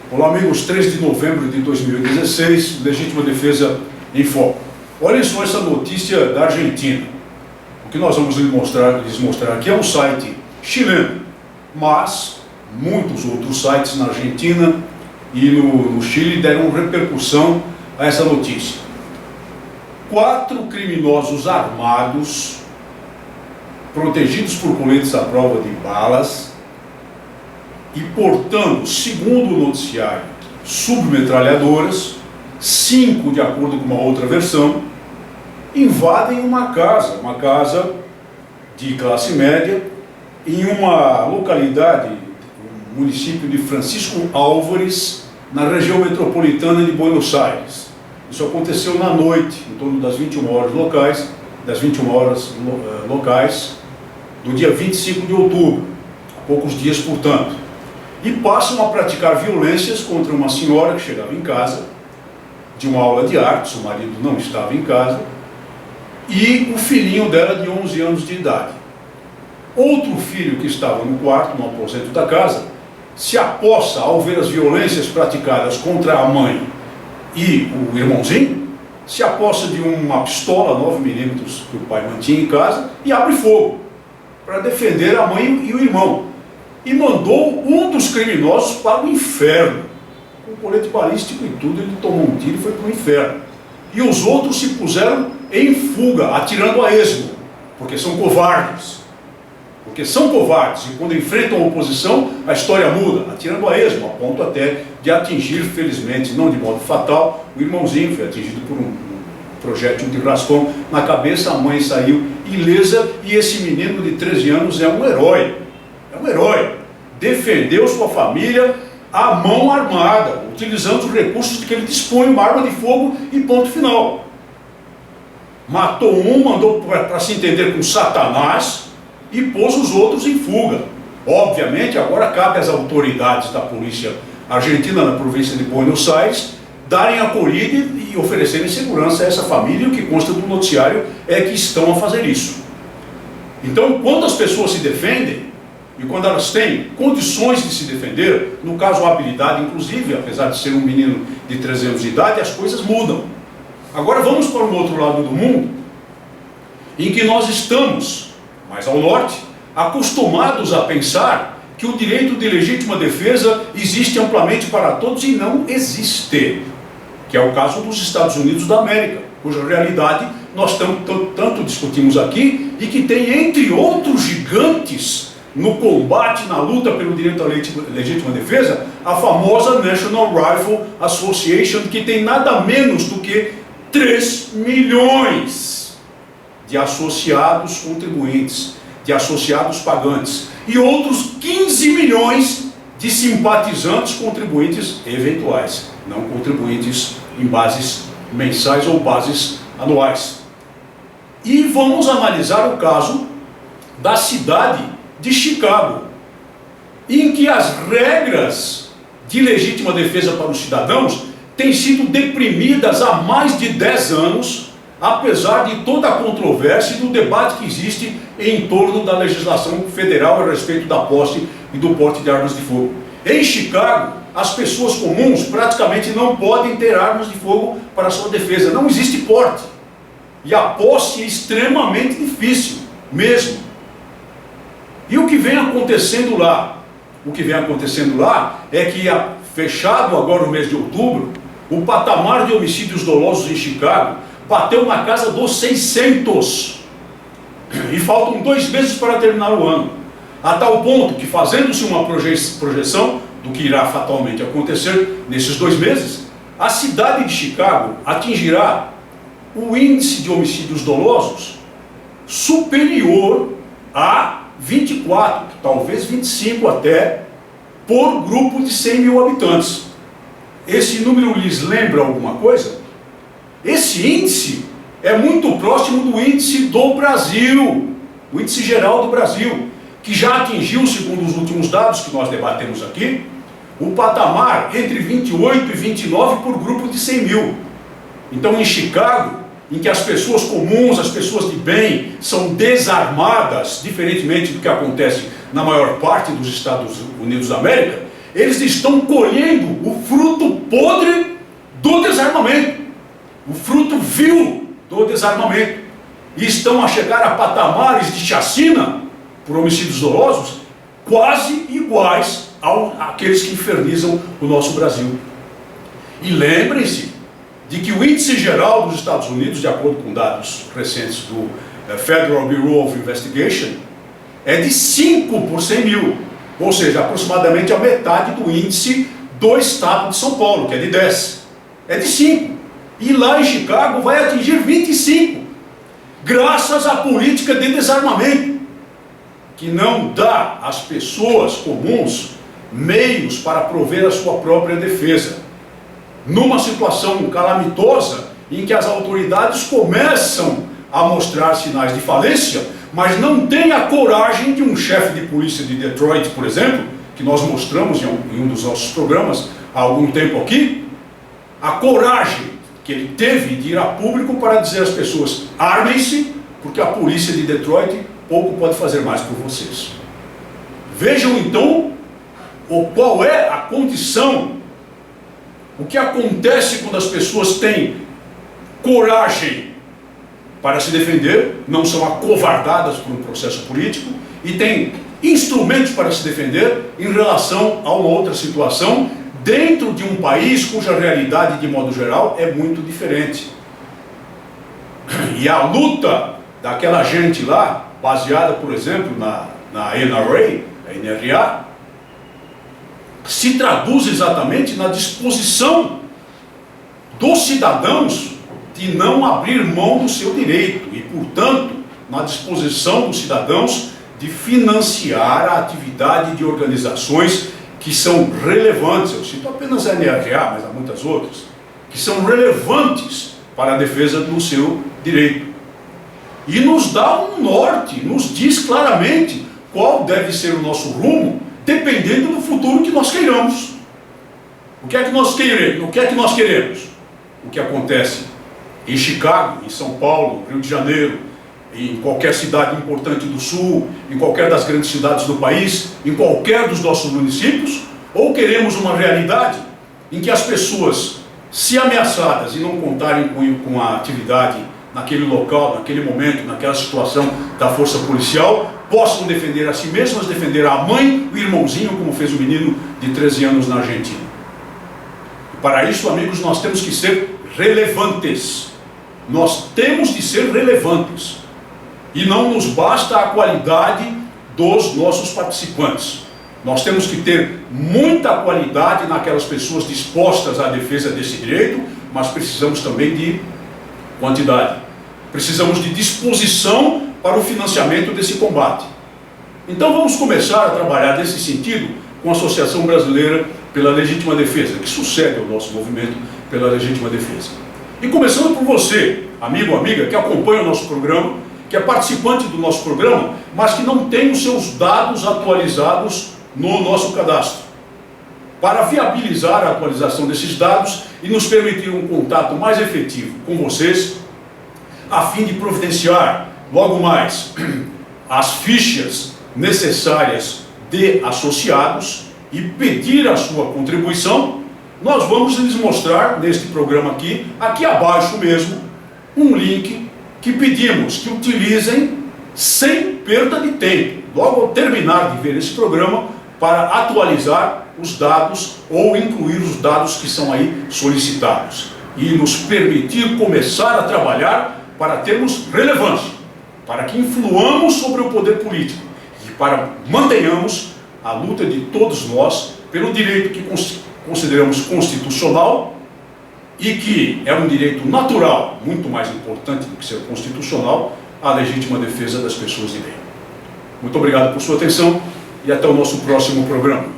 Olá, amigos, 3 de novembro de 2016, Legítima Defesa em Foco. Olhem só essa notícia da Argentina. O que nós vamos lhes mostrar aqui é um site chileno, mas muitos outros sites na Argentina e no Chile deram repercussão a essa notícia. 4 criminosos armados, protegidos por coletes à prova de balas, e portando, segundo o noticiário, submetralhadoras, 5 de acordo com uma outra versão, invadem uma casa de classe média, em uma localidade, no município de Francisco Álvares, na região metropolitana de Buenos Aires. Isso aconteceu na noite, em torno das 21 horas locais, do dia 25 de outubro, há poucos dias, portanto. E passam a praticar violências contra uma senhora que chegava em casa, de uma aula de artes, o marido não estava em casa, e o filhinho dela de 11 anos de idade. Outro filho que estava no quarto, no aposento da casa, se apossa ao ver as violências praticadas contra a mãe e o irmãozinho, se apossa de uma pistola 9mm que o pai mantinha em casa e abre fogo para defender a mãe e o irmão. E mandou um dos criminosos para o inferno. Com colete balístico e tudo, ele tomou um tiro e foi para o inferno. E os outros se puseram em fuga, atirando a esmo, porque são covardes. Porque são covardes, e quando enfrentam a oposição, a história muda, atirando a esmo, a ponto até de atingir, felizmente, não de modo fatal, o irmãozinho foi atingido por um projétil de raspão na cabeça, a mãe saiu ilesa, e esse menino de 13 anos é um herói. É um herói. Defendeu sua família à mão armada, utilizando os recursos de que ele dispõe, uma arma de fogo e ponto final. Matou um, mandou para se entender com Satanás e pôs os outros em fuga. Obviamente, agora cabe às autoridades da polícia argentina na província de Buenos Aires darem acolhida e oferecerem segurança a essa família. O que consta do noticiário é que estão a fazer isso. Então, quando as pessoas se defendem, e quando elas têm condições de se defender, no caso a habilidade inclusive, apesar de ser um menino de 13 anos de idade, as coisas mudam. Agora vamos para o outro lado do mundo, em que nós estamos, mais ao norte, acostumados a pensar que o direito de legítima defesa existe amplamente para todos, e não existe. Que é o caso dos Estados Unidos da América, cuja realidade nós tanto discutimos aqui, e que tem, entre outros gigantes, no combate, na luta pelo direito à legítima defesa, a famosa National Rifle Association, que tem nada menos do que 3 milhões de associados contribuintes, de associados pagantes, e outros 15 milhões de simpatizantes contribuintes eventuais, não contribuintes em bases mensais ou bases anuais. E vamos analisar o caso da cidade de Chicago, em que as regras de legítima defesa para os cidadãos têm sido deprimidas há mais de 10 anos, apesar de toda a controvérsia e do debate que existe em torno da legislação federal a respeito da posse e do porte de armas de fogo. Em Chicago, as pessoas comuns praticamente não podem ter armas de fogo para sua defesa. Não existe porte. E a posse é extremamente difícil, mesmo. E o que vem acontecendo lá? O que vem acontecendo lá é que, fechado agora no mês de outubro, o patamar de homicídios dolosos em Chicago bateu na casa dos 600. E faltam 2 meses para terminar o ano. A tal ponto que, fazendo-se uma projeção do que irá fatalmente acontecer nesses 2 meses, a cidade de Chicago atingirá o índice de homicídios dolosos superior a 24, talvez 25 até, por grupo de 100 mil habitantes. Esse número lhes lembra alguma coisa? Esse índice é muito próximo do índice do Brasil, o índice geral do Brasil, que já atingiu, segundo os últimos dados que nós debatemos aqui, o patamar entre 28 e 29 por grupo de 100 mil. Então, em Chicago, em que as pessoas comuns, as pessoas de bem, são desarmadas, diferentemente do que acontece na maior parte dos Estados Unidos da América, eles estão colhendo o fruto podre do desarmamento, o fruto vil do desarmamento, e estão a chegar a patamares de chacina por homicídios dolosos quase iguais àqueles que infernizam o nosso Brasil. E lembrem-se de que o índice geral dos Estados Unidos, de acordo com dados recentes do Federal Bureau of Investigation, é de 5 por 100 mil, ou seja, aproximadamente a metade do índice do estado de São Paulo, que é de 10. É de 5. E lá em Chicago vai atingir 25, graças à política de desarmamento, que não dá às pessoas comuns meios para prover a sua própria defesa. Numa situação calamitosa em que as autoridades começam a mostrar sinais de falência, mas não tem a coragem de um chefe de polícia de Detroit, por exemplo, que nós mostramos em um dos nossos programas há algum tempo aqui, a coragem que ele teve de ir a público para dizer às pessoas: armem-se, porque a polícia de Detroit pouco pode fazer mais por vocês. Vejam então qual é a condição, o que acontece quando as pessoas têm coragem para se defender, não são acovardadas por um processo político e têm instrumentos para se defender em relação a uma outra situação dentro de um país cuja realidade, de modo geral, é muito diferente. E a luta daquela gente lá, baseada, por exemplo, na NRA, a NRA, se traduz exatamente na disposição dos cidadãos de não abrir mão do seu direito e, portanto, na disposição dos cidadãos de financiar a atividade de organizações que são relevantes. Eu cito apenas a NRA, mas há muitas outras, que são relevantes para a defesa do seu direito. E nos dá um norte, nos diz claramente qual deve ser o nosso rumo, dependendo do futuro que nós queiramos. O que é que nós queremos? O que é que nós queremos? O que acontece em Chicago, em São Paulo, Rio de Janeiro, em qualquer cidade importante do Sul, em qualquer das grandes cidades do país, em qualquer dos nossos municípios? Ou queremos uma realidade em que as pessoas, se ameaçadas e não contarem com a atividade naquele local, naquele momento, naquela situação da força policial, possam defender a si mesmas, defender a mãe, o irmãozinho, como fez o menino de 13 anos na Argentina? E para isso, amigos, nós temos que ser relevantes. Nós temos de ser relevantes. E não nos basta a qualidade dos nossos participantes. Nós temos que ter muita qualidade naquelas pessoas dispostas à defesa desse direito, mas precisamos também de quantidade. Precisamos de disposição para o financiamento desse combate. Então vamos começar a trabalhar nesse sentido com a Associação Brasileira pela Legítima Defesa, que sucede ao nosso movimento pela Legítima Defesa. E começando por você, amigo ou amiga, que acompanha o nosso programa, que é participante do nosso programa, mas que não tem os seus dados atualizados no nosso cadastro. Para viabilizar a atualização desses dados e nos permitir um contato mais efetivo com vocês, a fim de providenciar logo mais as fichas necessárias de associados e pedir a sua contribuição, nós vamos lhes mostrar neste programa aqui abaixo mesmo, um link que pedimos que utilizem sem perda de tempo, logo ao terminar de ver esse programa, para atualizar os dados ou incluir os dados que são aí solicitados e nos permitir começar a trabalhar para termos relevância, para que influamos sobre o poder político e para mantenhamos a luta de todos nós pelo direito que consideramos constitucional e que é um direito natural, muito mais importante do que ser constitucional, a legítima defesa das pessoas de bem. Muito obrigado por sua atenção e até o nosso próximo programa.